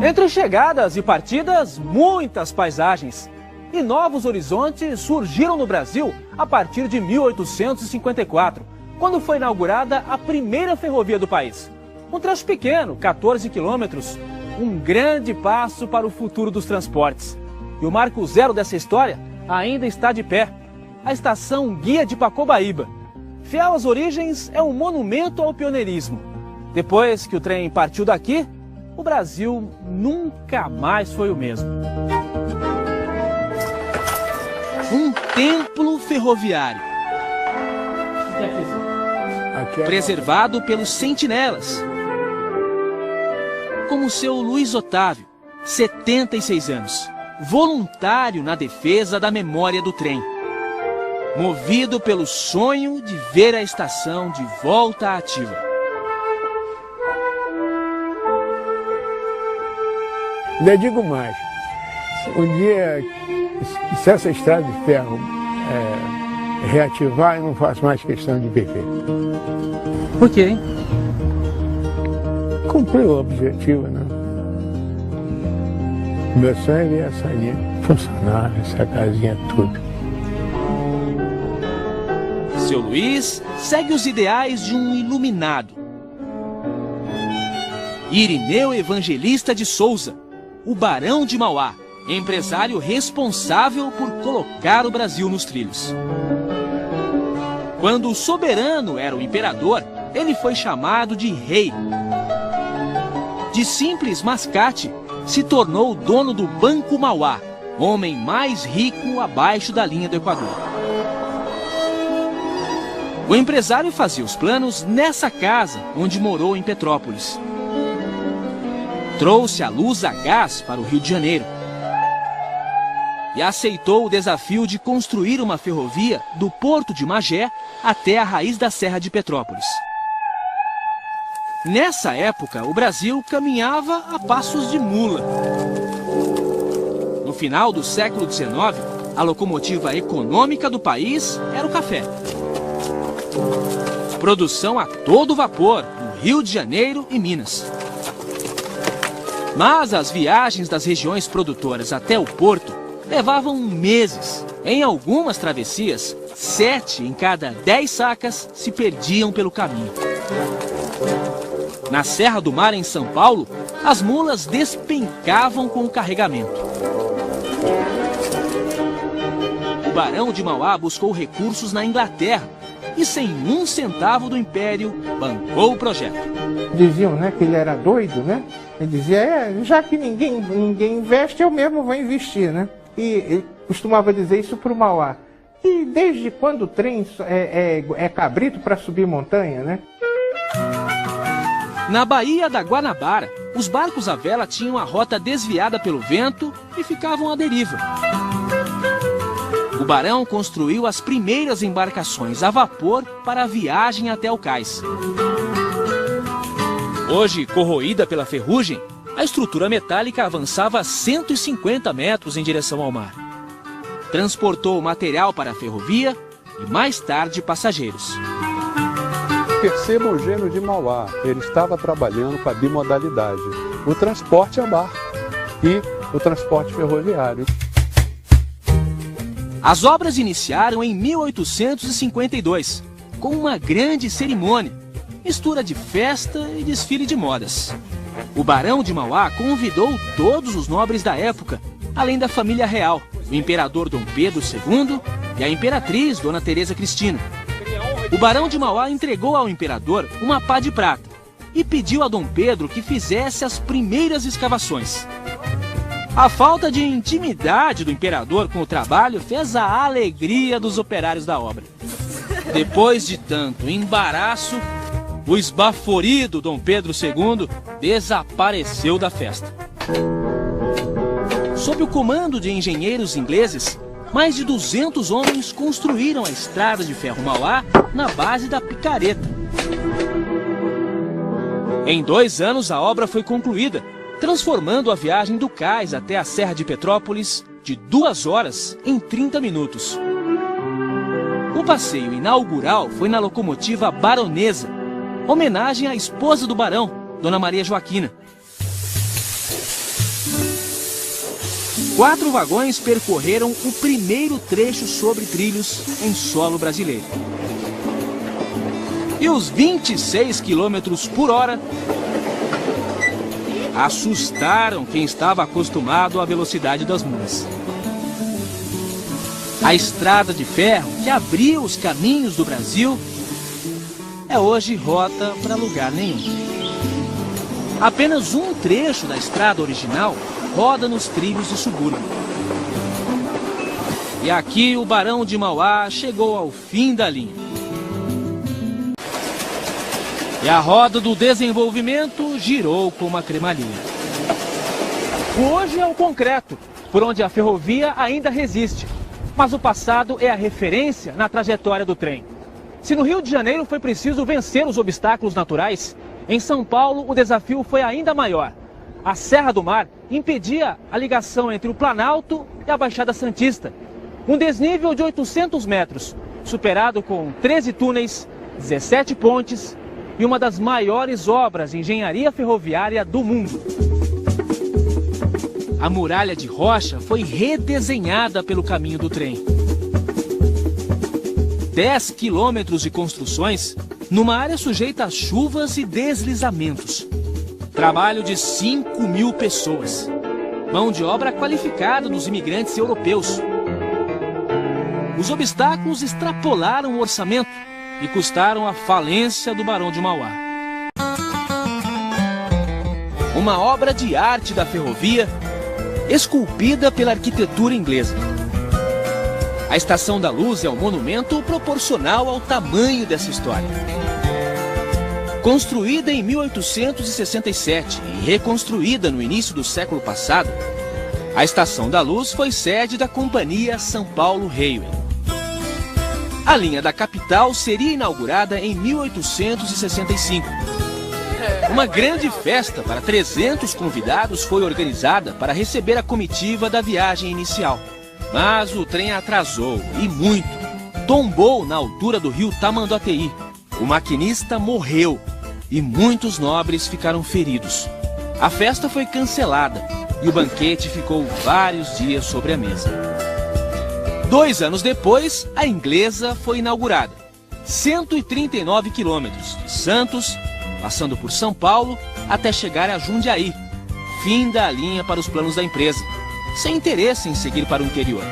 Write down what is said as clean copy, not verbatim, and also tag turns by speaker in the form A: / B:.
A: Entre chegadas e partidas, muitas paisagens. E novos horizontes surgiram no Brasil a partir de 1854, quando foi inaugurada a primeira ferrovia do país. Um trecho pequeno, 14 quilômetros, um grande passo para o futuro dos transportes. E o marco zero dessa história ainda está de pé, a estação Guia de Pacobaíba. Fiel às origens, é um monumento ao pioneirismo. Depois que o trem partiu daqui, o Brasil nunca mais foi o mesmo. Um templo ferroviário, preservado pelos sentinelas, como o seu Luiz Otávio, 76 anos, voluntário na defesa da memória do trem, movido pelo sonho de ver a estação de volta ativa.
B: Eu digo mais, um dia, se essa estrada de ferro reativar, eu não faço mais questão de viver.
A: Por quê, hein?
B: Cumpriu o objetivo, né? Meu sonho é ver essa linha funcionar, essa casinha, tudo.
A: Seu Luiz segue os ideais de um iluminado. Irineu Evangelista de Souza, o Barão de Mauá, empresário responsável por colocar o Brasil nos trilhos. Quando o soberano era o imperador, ele foi chamado de rei. De simples mascate, se tornou o dono do Banco Mauá, homem mais rico abaixo da linha do Equador. O empresário fazia os planos nessa casa onde morou em Petrópolis. Trouxe a luz a gás para o Rio de Janeiro e aceitou o desafio de construir uma ferrovia do Porto de Magé até a raiz da Serra de Petrópolis. Nessa época, o Brasil caminhava a passos de mula. No final do século XIX, a locomotiva econômica do país era o café. Produção a todo vapor no Rio de Janeiro e Minas. Mas as viagens das regiões produtoras até o porto levavam meses. Em algumas travessias, 7 em cada 10 sacas se perdiam pelo caminho. Na Serra do Mar, em São Paulo, as mulas despencavam com o carregamento. O Barão de Mauá buscou recursos na Inglaterra e, sem um centavo do Império, bancou o projeto.
C: Diziam, né, que ele era doido, né? Ele dizia, já que ninguém investe, eu mesmo vou investir, né? E ele costumava dizer isso para o Mauá. E desde quando o trem é cabrito para subir montanha, né?
A: Na Baía da Guanabara, os barcos à vela tinham a rota desviada pelo vento e ficavam à deriva. O Barão construiu as primeiras embarcações a vapor para a viagem até o cais. Hoje, corroída pela ferrugem, a estrutura metálica avançava 150 metros em direção ao mar. Transportou material para a ferrovia e, mais tarde, passageiros.
D: Perceba o gênio de Mauá, ele estava trabalhando com a bimodalidade, o transporte a barco e o transporte ferroviário.
A: As obras iniciaram em 1852, com uma grande cerimônia, mistura de festa e desfile de modas. O Barão de Mauá convidou todos os nobres da época, além da família real, o imperador Dom Pedro II e a imperatriz Dona Teresa Cristina. O Barão de Mauá entregou ao imperador uma pá de prata e pediu a Dom Pedro que fizesse as primeiras escavações. A falta de intimidade do imperador com o trabalho fez a alegria dos operários da obra. Depois de tanto embaraço, o esbaforido Dom Pedro II desapareceu da festa. Sob o comando de engenheiros ingleses, mais de 200 homens construíram a estrada de ferro Mauá na base da picareta. Em 2 anos, a obra foi concluída, transformando a viagem do cais até a Serra de Petrópolis de 2 horas em 30 minutos. O passeio inaugural foi na locomotiva Baronesa, homenagem à esposa do barão, Dona Maria Joaquina. 4 vagões percorreram o primeiro trecho sobre trilhos em solo brasileiro. E os 26 quilômetros por hora assustaram quem estava acostumado à velocidade das mulas. A estrada de ferro que abriu os caminhos do Brasil é hoje rota para lugar nenhum. Apenas um trecho da estrada original roda nos trilhos de subúrbio. E aqui o Barão de Mauá chegou ao fim da linha. E a roda do desenvolvimento girou como a cremalheira. Hoje é o concreto, por onde a ferrovia ainda resiste. Mas o passado é a referência na trajetória do trem. Se no Rio de Janeiro foi preciso vencer os obstáculos naturais, em São Paulo o desafio foi ainda maior. A Serra do Mar impedia a ligação entre o Planalto e a Baixada Santista. Um desnível de 800 metros, superado com 13 túneis, 17 pontes e uma das maiores obras de engenharia ferroviária do mundo. A muralha de rocha foi redesenhada pelo caminho do trem. 10 quilômetros de construções numa área sujeita a chuvas e deslizamentos. Trabalho de 5.000 pessoas. Mão de obra qualificada dos imigrantes europeus. Os obstáculos extrapolaram o orçamento e custaram a falência do Barão de Mauá. Uma obra de arte da ferrovia esculpida pela arquitetura inglesa. A Estação da Luz é um monumento proporcional ao tamanho dessa história. Construída em 1867 e reconstruída no início do século passado, a Estação da Luz foi sede da Companhia São Paulo Railway. A linha da capital seria inaugurada em 1865. Uma grande festa para 300 convidados foi organizada para receber a comitiva da viagem inicial. Mas o trem atrasou, e muito. Tombou na altura do rio Tamanduateí. O maquinista morreu e muitos nobres ficaram feridos. A festa foi cancelada e o banquete ficou vários dias sobre a mesa. 2 anos depois, a Inglesa foi inaugurada. 139 quilômetros de Santos, passando por São Paulo, até chegar a Jundiaí. Fim da linha para os planos da empresa, sem interesse em seguir para o interior.